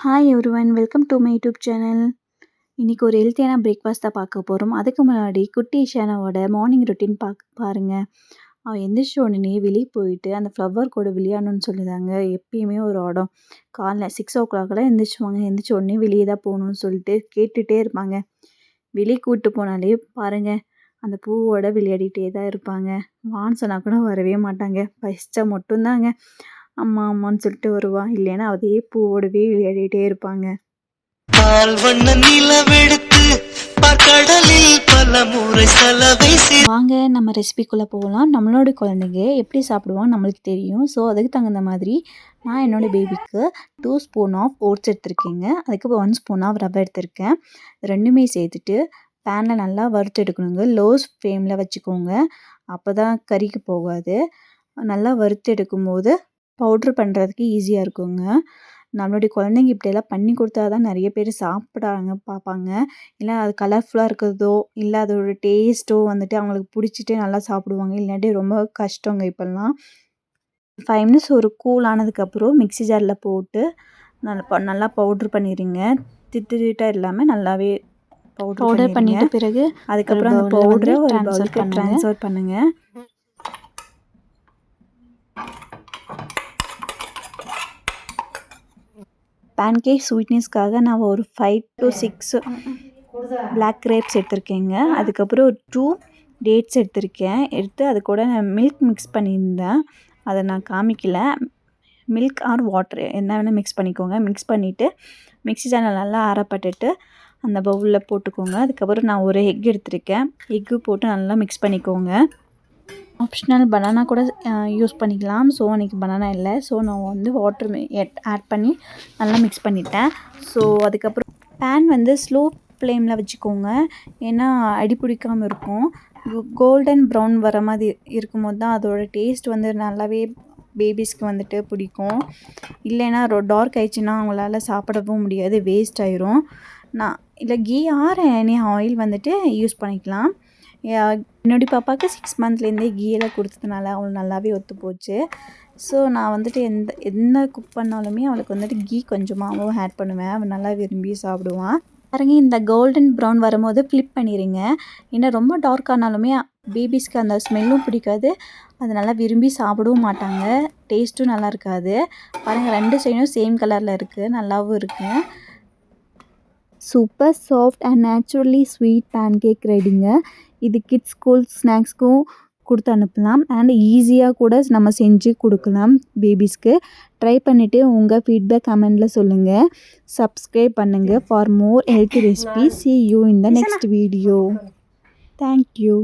Hi everyone welcome to my YouTube channel. இன்னைக்கு ஒரு ஹெல்த்தியான பிரேக்ஃபாஸ்ட் தான் பார்க்க போகிறோம். அதுக்கு முன்னாடி குட்டி ஷானாவோட மார்னிங் ரொட்டீன் பாருங்க. அவன் எந்திரிச்ச உடனே வெளியே போயிட்டு அந்த ஃப்ளவர் கூட விளையாடணும்னு சொல்லிதாங்க எப்பயுமே ஒரு இடம். காலைல 6 o'clock எந்திரிச்சுவாங்க. எந்திரிச்ச உடனே வெளியே தான் போகணும்னு சொல்லிட்டு கேட்டுகிட்டே இருப்பாங்க. வெளியே கூப்பிட்டு போனாலே பாருங்க அந்த பூவோட விளையாடிட்டே தான் இருப்பாங்க. வான்னு சொன்னால் கூட வரவே மாட்டாங்க. பசிச்சா மட்டும்தாங்க அம்மா அம்மான்னு சொல்லிட்டு வருவான். இல்லைன்னா அதே பூவோடவே விளையாடிட்டே இருப்பாங்க. வாங்க நம்ம ரெசிபிக்குள்ளே போகலாம். நம்மளோட குழந்தைங்க எப்படி சாப்பிடுவாங்க நம்மளுக்கு தெரியும். ஸோ அதுக்கு தகுந்த மாதிரி நான் என்னோடய பேபிக்கு 2 ஸ்பூன் ஆஃப் ஓட்ஸ் எடுத்திருக்கேங்க. அதுக்கப்புறம் 1 ஸ்பூன் ஆஃப் ரவை எடுத்திருக்கேன். ரெண்டுமே சேர்த்துட்டு பேனில் நல்லா வறுத்து எடுக்கணுங்க. லோ ஃப்ளேமில் வச்சுக்கோங்க. அப்போ தான் கறிக்கு போகாது. நல்லா வறுத்து எடுக்கும்போது பவுட்ரு பண்ணுறதுக்கு ஈஸியாக இருக்குங்க. நம்மளுடைய குழந்தைங்க இப்படியெல்லாம் பண்ணி கொடுத்தா தான் நிறைய பேர் சாப்பிட்றாங்க பார்ப்பாங்க. இல்லை அது கலர்ஃபுல்லாக இருக்கிறதோ இல்லை அதோட டேஸ்ட்டோ வந்துட்டு அவங்களுக்கு பிடிச்சிட்டு நல்லா சாப்பிடுவாங்க. இல்லாட்டி ரொம்ப கஷ்டங்க இப்போல்லாம். 5 மினிட்ஸ் ஒரு கூல் ஆனதுக்கப்புறம் மிக்ஸி ஜாரில் போட்டு நல்லா பவுட்ரு பண்ணிடுங்க. திட்டாக இல்லாமல் நல்லாவே பவுடர் பண்ணிட்ட பிறகு அதுக்கப்புறம் அந்த பவுடரை ஒரு பவுலுக்கு ட்ரான்ஸ்ஃபர் பண்ணுங்கள். பேன்கேக் ஸ்வீட்னஸ்க்காக நான் ஒரு 5 to 6 பிளாக் கிரேப்ஸ் எடுத்திருக்கேங்க. அதுக்கப்புறம் ஒரு 2 டேட்ஸ் எடுத்து அது கூட நான் மில்க் மிக்ஸ் பண்ணியிருந்தேன். அதை நான் காமிக்கல. மில்க் ஆர் வாட்டர் என்ன வேணால் மிக்ஸ் பண்ணிக்கோங்க. மிக்ஸ் பண்ணிவிட்டு மிக்ஸி ஜாரில் நல்லா அரைப்பட்டுட்டு அந்த பவுலில் போட்டுக்கோங்க. அதுக்கப்புறம் நான் ஒரு எக் எடுத்திருக்கேன். எக்கு போட்டு நல்லா மிக்ஸ் பண்ணிக்கோங்க. ஆப்ஷனல் பனானா கூட யூஸ் பண்ணிக்கலாம். ஸோ அன்றைக்கி பனானா இல்லை. ஸோ நான் வந்து வாட்டர் ஆட் பண்ணி நல்லா மிக்ஸ் பண்ணிட்டேன். ஸோ அதுக்கப்புறம் பேன் ஸ்லோ ஃப்ளேமில் வச்சுக்கோங்க. ஏன்னா அடி பிடிக்காமல் இருக்கும். கோல்டன் ப்ரௌன் வர மாதிரி இருக்கும்போது தான் அதோட டேஸ்ட் நல்லாவே பேபிஸ்க்கு பிடிக்கும். இல்லைன்னா டார்க் ஆயிடுச்சுன்னா அவங்களால சாப்பிடவும் முடியாது, வேஸ்ட் ஆயிரும். இல்லை ghee or any oil use பண்ணிக்கலாம். என்னுடைய பாப்பாவுக்கு 6 மந்த்லேருந்தே கீயெல்லாம் கொடுத்ததுனால அவளுக்கு நல்லாவே ஒத்து போச்சு. ஸோ நான் என்ன குக் பண்ணாலுமே அவளுக்கு கீ கொஞ்சமாகவும் ஆட் பண்ணுவேன். அவள் நல்லா விரும்பி சாப்பிடுவான். பாருங்க, இந்த கோல்டன் ப்ரௌன் வரும்போது ஃப்ளிப் பண்ணிடுங்க. ஏன்னா ரொம்ப டார்க் ஆனாலுமே பேபிஸ்க்கு அந்த ஸ்மெல்லும் பிடிக்காது. அது நல்லா விரும்பி சாப்பிடவும் மாட்டாங்க. டேஸ்ட்டும் நல்லா இருக்காது. பாருங்கள், 2 சைடும் சேம் கலரில் இருக்குது. நல்லாவும் இருக்குது. Super soft and naturally sweet pancake ரெடிங்க. இது கிட்ஸ் ஸ்கூல் ஸ்நாக்ஸ்க்கும் கொடுத்து அனுப்பலாம். அண்ட் ஈஸியாக கூட நம்ம செஞ்சு கொடுக்கலாம் பேபிஸ்க்கு. ட்ரை பண்ணிவிட்டு உங்கள் ஃபீட்பேக் கமெண்டில் சொல்லுங்கள். சப்ஸ்கிரைப் பண்ணுங்கள் for more healthy recipe. See you in the next video. Thank you.